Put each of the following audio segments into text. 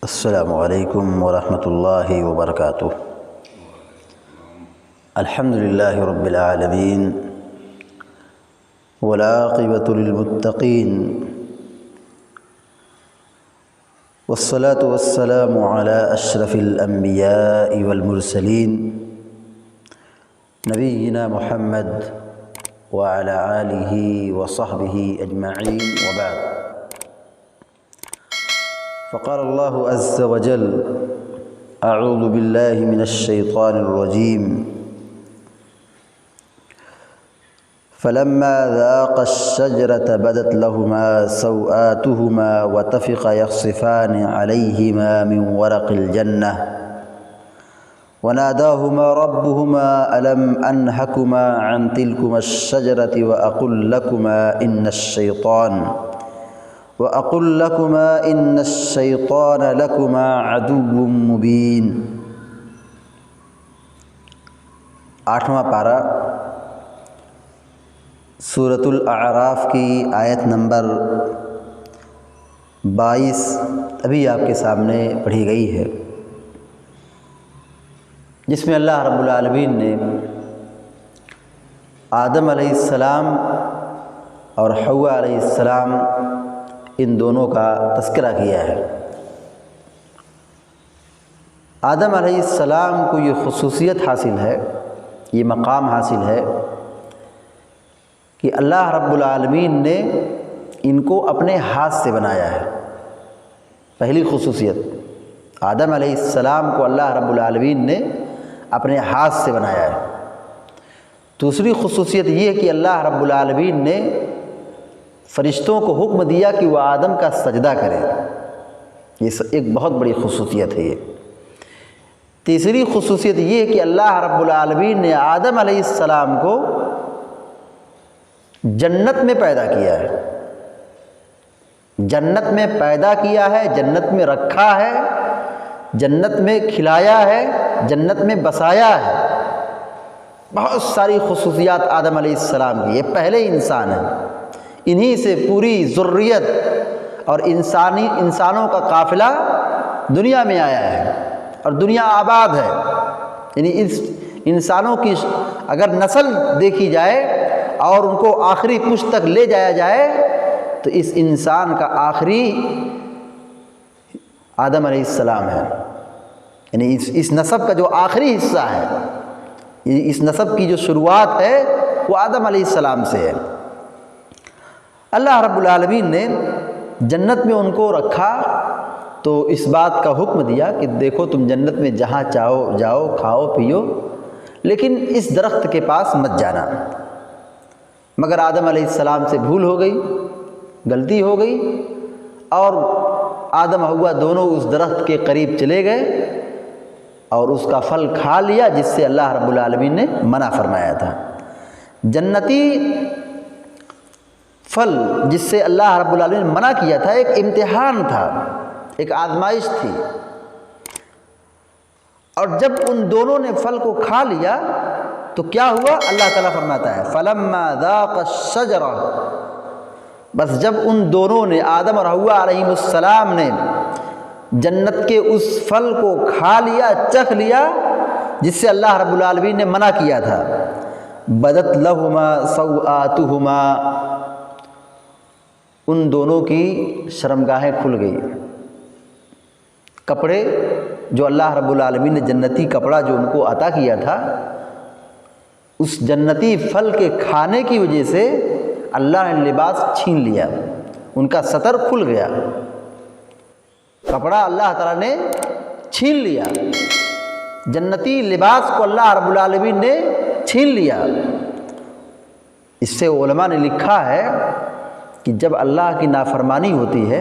السلام علیکم ورحمۃ اللہ وبرکاتہ۔ الحمد للہ رب العالمین والعاقبۃ للمتقین والصلاة والسلام علی اشرف الانبیاء والمرسلین نبینا محمد وعلی آلہ وصحبہ اجمعین وبعد۔ فقال اللہ عز وجل اعوذ باللہ من الشیطان الرجیم فلما ذاقا الشجرة بدت لهما سوآتهما وطفقا يخصفان عليهما من ورق الجنة وناداهما ربهما ألم أنهكما عن تلكما الشجرة وأقل لكما إن الشيطان لكما عدو مبين۔ 8واں پارہ سورۃ الاعراف کی آیت نمبر 22 ابھی آپ کے سامنے پڑھی گئی ہے، جس میں اللہ رب العالمین نے آدم علیہ السلام اور حوا علیہ السلام ان دونوں کا تذکرہ کیا ہے۔ آدم علیہ السلام کو یہ خصوصیت حاصل ہے، یہ مقام حاصل ہے کہ اللہ رب العالمین نے ان کو اپنے ہاتھ سے بنایا ہے۔ پہلی خصوصیت، آدم علیہ السلام کو اللہ رب العالمین نے اپنے ہاتھ سے بنایا ہے۔ دوسری خصوصیت یہ ہے کہ اللہ رب العالمین نے فرشتوں کو حکم دیا کہ وہ آدم کا سجدہ کریں، یہ ایک بہت بڑی خصوصیت ہے۔ یہ تیسری خصوصیت یہ ہے کہ اللہ رب العالمین نے آدم علیہ السلام کو جنت میں پیدا کیا ہے، جنت میں پیدا کیا ہے، جنت میں رکھا ہے، جنت میں کھلایا ہے، جنت میں بسایا ہے۔ بہت ساری خصوصیات آدم علیہ السلام کی، یہ پہلے انسان ہیں، انہی سے پوری ذریت اور انسانوں کا قافلہ دنیا میں آیا ہے اور دنیا آباد ہے۔ یعنی اس انسانوں کی اگر نسل دیکھی جائے اور ان کو آخری پشت تک لے جایا جائے تو اس انسان کا آخری آدم علیہ السلام ہے۔ یعنی اس نسب کا جو آخری حصہ ہے، اس نسب کی جو شروعات ہے وہ آدم علیہ السلام سے ہے۔ اللہ رب العالمین نے جنت میں ان کو رکھا تو اس بات کا حکم دیا کہ دیکھو تم جنت میں جہاں چاہو جاؤ، کھاؤ پیو، لیکن اس درخت کے پاس مت جانا۔ مگر آدم علیہ السلام سے بھول ہو گئی، غلطی ہو گئی، اور آدم حوا دونوں اس درخت کے قریب چلے گئے اور اس کا پھل کھا لیا، جس سے اللہ رب العالمین نے منع فرمایا تھا۔ جنتی پھل جس سے اللہ رب العالمین نے منع کیا تھا ایک امتحان تھا، ایک آزمائش تھی، اور جب ان دونوں نے پھل کو کھا لیا تو کیا ہوا؟ اللہ تعالیٰ فرماتا ہے فَلَمَّا ذَاقَ الشَّجَرَةَ، بس جب ان دونوں نے، آدم اور حوا علیہ السلام نے جنت کے اس پھل کو کھا لیا، چکھ لیا، جس سے اللہ رب العالمین نے منع کیا تھا، بدت لہما سوآتہما، ان دونوں کی شرمگاہیں کھل گئی۔ کپڑے جو اللہ رب العالمین نے جنتی کپڑا جو ان کو عطا کیا تھا، اس جنتی پھل کے کھانے کی وجہ سے اللہ نے لباس چھین لیا، ان کا ستر کھل گیا، کپڑا اللہ تعالیٰ نے چھین لیا، جنتی لباس کو اللہ رب العالمین نے چھین لیا۔ اس سے علماء نے لکھا ہے کہ جب اللہ کی نافرمانی ہوتی ہے،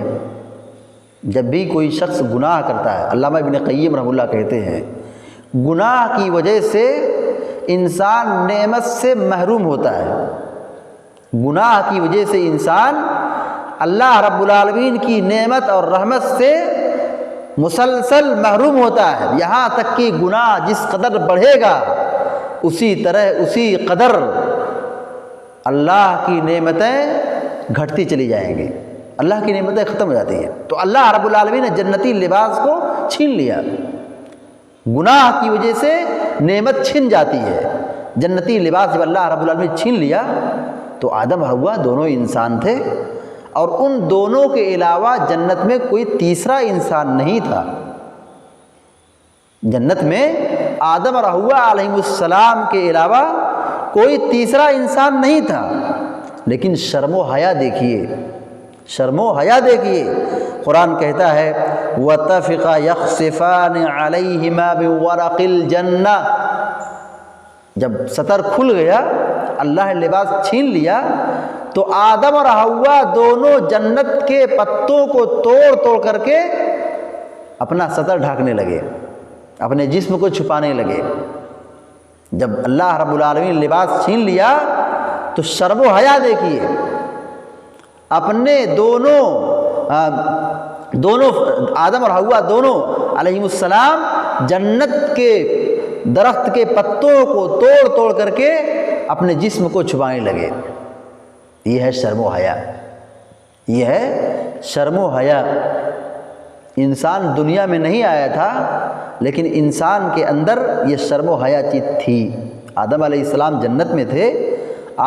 جب بھی کوئی شخص گناہ کرتا ہے، علامہ ابن قیم رحمہ اللہ کہتے ہیں گناہ کی وجہ سے انسان نعمت سے محروم ہوتا ہے، گناہ کی وجہ سے انسان اللہ رب العالمین کی نعمت اور رحمت سے مسلسل محروم ہوتا ہے، یہاں تک کہ گناہ جس قدر بڑھے گا اسی طرح اسی قدر اللہ کی نعمتیں گھٹتی چلی جائیں گی، اللہ کی نعمتیں ختم ہو جاتی ہیں۔ تو اللہ رب العالمین نے جنتی لباس کو چھین لیا، گناہ کی وجہ سے نعمت چھن جاتی ہے۔ جنتی لباس جب اللہ رب العالمین نے چھین لیا تو آدم حوا دونوں انسان تھے، اور ان دونوں کے علاوہ جنت میں کوئی تیسرا انسان نہیں تھا۔ جنت میں آدم اور حوا علیہ السلام کے علاوہ کوئی تیسرا انسان نہیں تھا، لیکن شرم و حیا دیکھیے، شرم و حیا دیکھیے۔ قرآن کہتا ہے وَطَفِقَ يَخْصِفَانِ عَلَيْهِمَا بِوَرَقِ الْجَنَّةِ، جب ستر کھل گیا، اللہ نے لباس چھین لیا، تو آدم اور حوا دونوں جنت کے پتوں کو توڑ توڑ کر کے اپنا ستر ڈھانکنے لگے، اپنے جسم کو چھپانے لگے۔ جب اللہ رب العالمین نے لباس چھین لیا تو شرم و حیا دیکھیے، اپنے دونوں آدم اور حوا دونوں علیہ السلام جنت کے درخت کے پتوں کو توڑ توڑ کر کے اپنے جسم کو چھپانے لگے۔ یہ ہے شرم و حیا، یہ ہے شرم و حیا۔ انسان دنیا میں نہیں آیا تھا، لیکن انسان کے اندر یہ شرم و حیا چیز تھی۔ آدم علیہ السلام جنت میں تھے،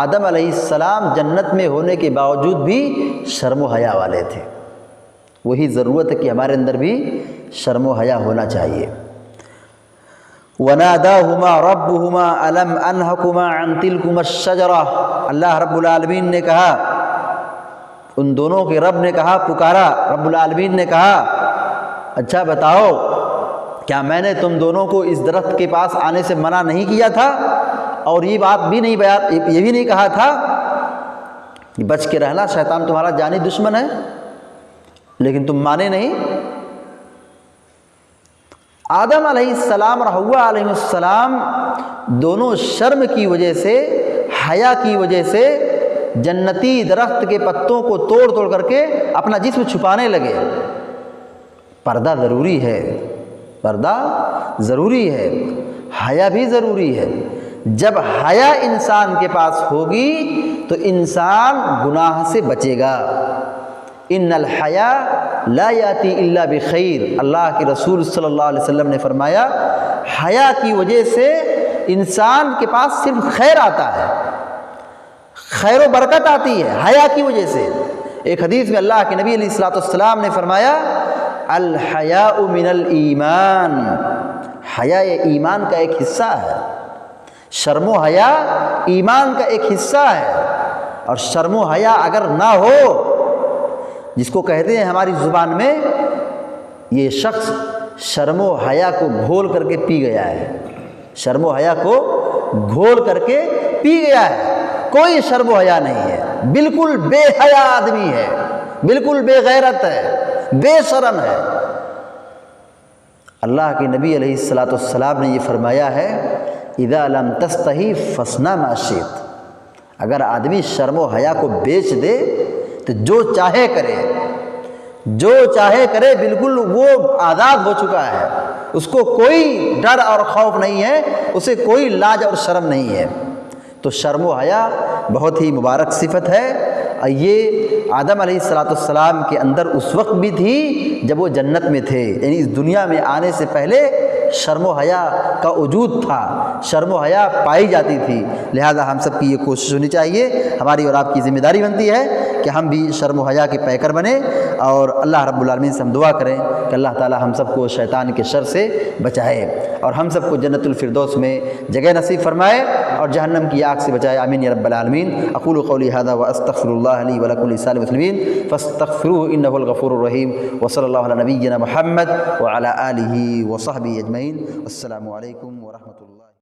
آدم علیہ السلام جنت میں ہونے کے باوجود بھی شرم و حیا والے تھے۔ وہی ضرورت ہے کہ ہمارے اندر بھی شرم و حیا ہونا چاہیے۔ وَنَادَاهُمَا رَبُّهُمَا أَلَمْ أَنْهَكُمَا عَنْ تِلْكُمَا الشَّجَرَةِ، اللہ رب العالمین نے کہا، ان دونوں کے رب نے کہا، پکارا، رب العالمین نے کہا اچھا بتاؤ، کیا میں نے تم دونوں کو اس درخت کے پاس آنے سے منع نہیں کیا تھا، اور یہ بات بھی نہیں یہ بھی نہیں کہا تھا کہ بچ کے رہنا، شیطان تمہارا جانی دشمن ہے، لیکن تم مانے نہیں۔ آدم علیہ السلام اور حوا علیہ السلام دونوں شرم کی وجہ سے، حیا کی وجہ سے جنتی درخت کے پتوں کو توڑ توڑ کر کے اپنا جسم چھپانے لگے۔ پردہ ضروری ہے، پردہ ضروری ہے، حیا بھی ضروری ہے۔ جب حیا انسان کے پاس ہوگی تو انسان گناہ سے بچے گا۔ ان الحیا لا یاتی الا بخیر، اللہ کے رسول صلی اللہ علیہ وسلم نے فرمایا حیا کی وجہ سے انسان کے پاس صرف خیر آتا ہے، خیر و برکت آتی ہے حیا کی وجہ سے۔ ایک حدیث میں اللہ کے نبی علیہ الصلوۃ والسلام نے فرمایا الحیاء من الایمان، حیا یہ ایمان کا ایک حصہ ہے۔ شرم و حیا ایمان کا ایک حصہ ہے، اور شرم و حیا اگر نہ ہو، جس کو کہتے ہیں ہماری زبان میں، یہ شخص شرم و حیا کو گھول کر کے پی گیا ہے، شرم و حیا کو گھول کر کے پی گیا ہے۔ کوئی شرم و حیا نہیں ہے، بالکل بے حیا آدمی ہے، بالکل بے غیرت ہے، بے شرم ہے۔ اللہ کے نبی علیہ الصلوۃ والسلام نے یہ فرمایا ہے اذا لم تستحی فاصنع ما شئت، اگر آدمی شرم و حیا کو بیچ دے تو جو چاہے کرے، جو چاہے کرے، بالکل وہ آزاد ہو چکا ہے، اس کو کوئی ڈر اور خوف نہیں ہے، اسے کوئی لاج اور شرم نہیں ہے۔ تو شرم و حیا بہت ہی مبارک صفت ہے، اور یہ آدم علیہ السلام کے اندر اس وقت بھی تھی جب وہ جنت میں تھے، یعنی اس دنیا میں آنے سے پہلے شرم و حیا کا وجود تھا، شرم و حیا پائی جاتی تھی۔ لہذا ہم سب کی یہ کوشش ہونی چاہیے، ہماری اور آپ کی ذمہ داری بنتی ہے کہ ہم بھی شرم و حیا کے پیکر بنیں، اور اللہ رب العالمین سے ہم دعا کریں کہ اللہ تعالی ہم سب کو شیطان کے شر سے بچائے، اور ہم سب کو جنت الفردوس میں جگہ نصیب فرمائے، اور جہنم کی آگ سے بچائے، آمین یا رب العالمین۔ اقول قولی ھذا واستغفر اللہ لی ولکم ولسائر المسلمین فاستغفروہ انہ الغفور الرحیم، وصلی اللہ علی نبینا محمد وعلی آلہ وصحبہ اجمعین۔ السلام علیکم ورحمۃ اللہ۔